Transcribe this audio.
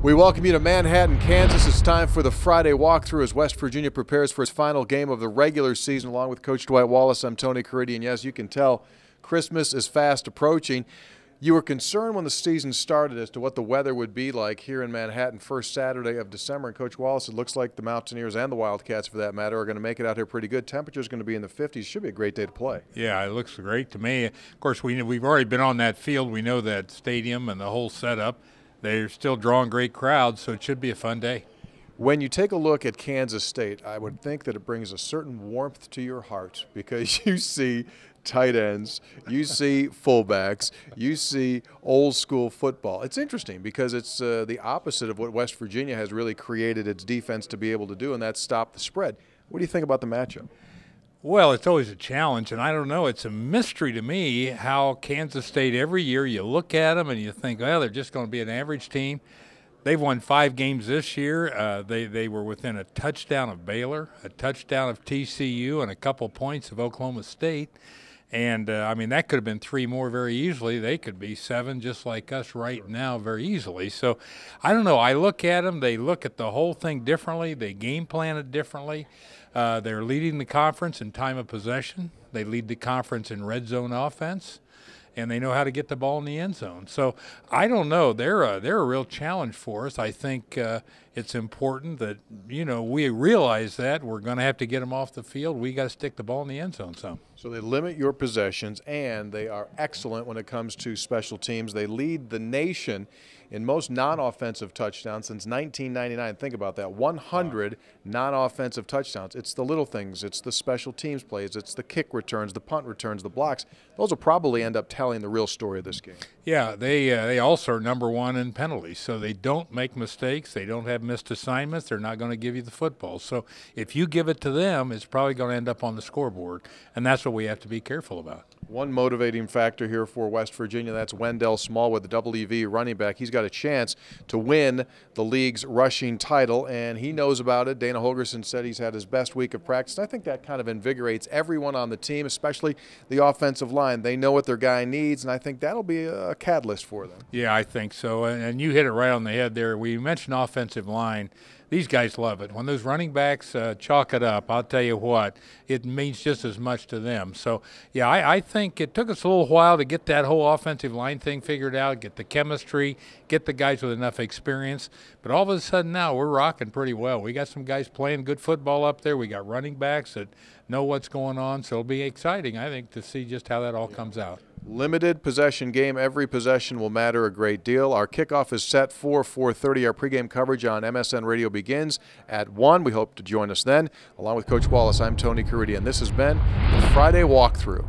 We welcome you to Manhattan, Kansas. It's time for the Friday walkthrough as West Virginia prepares for its final game of the regular season. Along with Coach Dwight Wallace, I'm Tony Caridi, and yes, you can tell Christmas is fast approaching. You were concerned when the season started as to what the weather would be like here in Manhattan first Saturday of December. And Coach Wallace, it looks like the Mountaineers and the Wildcats, for that matter, are going to make it out here pretty good. Temperature's going to be in the 50s. Should be a great day to play. Yeah, it looks great to me. Of course, we've already been on that field. We know that stadium and the whole setup. They're still drawing great crowds, so it should be a fun day. When you take a look at Kansas State, I would think that it brings a certain warmth to your heart because you see tight ends, you see fullbacks, you see old school football. It's interesting because it's the opposite of what West Virginia has really created its defense to be able to do, and that's stop the spread. What do you think about the matchup? Well, it's always a challenge, and I don't know. It's a mystery to me how Kansas State, every year you look at them and you think, well, they're just going to be an average team. They've won 5 games this year. They were within a touchdown of Baylor, a touchdown of TCU, and a couple points of Oklahoma State. And, I mean, that could have been 3 more very easily. They could be 7 just like us right now very easily. So, I don't know. I look at them. They look at the whole thing differently. They game plan it differently. They're leading the conference in time of possession. They lead the conference in red zone offense. And they know how to get the ball in the end zone. So I don't know. They're a real challenge for us. I think it's important that, you know, we realize that we're going to have to get them off the field. We got to stick the ball in the end zone some. So they limit your possessions, and they are excellent when it comes to special teams. They lead the nation in most non-offensive touchdowns since 1999. Think about that. 100 non-offensive touchdowns. It's the little things. It's the special teams plays. It's the kick returns, the punt returns, the blocks. Those will probably end up telling the real story of this game. Yeah, they also are #1 in penalties, so they don't make mistakes. They don't have missed assignments. They're not going to give you the football. So if you give it to them, it's probably going to end up on the scoreboard, and that's what we have to be careful about. One motivating factor here for West Virginia, that's Wendell Smallwood, the WV running back. He's got a chance to win the league's rushing title, and he knows about it. Dana Holgorsen said he's had his best week of practice. I think that kind of invigorates everyone on the team, especially the offensive line. They know what their guy needs, and I think that'll be a catalyst for them. Yeah, I think so, and you hit it right on the head there. We mentioned offensive line. These guys love it. When those running backs chalk it up, I'll tell you what, it means just as much to them. So, yeah, I think it took us a little while to get that whole offensive line thing figured out, get the chemistry, get the guys with enough experience. But all of a sudden now we're rocking pretty well. We got some guys playing good football up there. We got running backs that know what's going on. So it'll be exciting, I think, to see just how that all comes out. Limited possession game. Every possession will matter a great deal. Our kickoff is set for 4:30. Our pregame coverage on MSN Radio begins at 1. We hope to join us then. Along with Coach Wallace, I'm Tony Caridi, and this has been the Friday Walkthrough.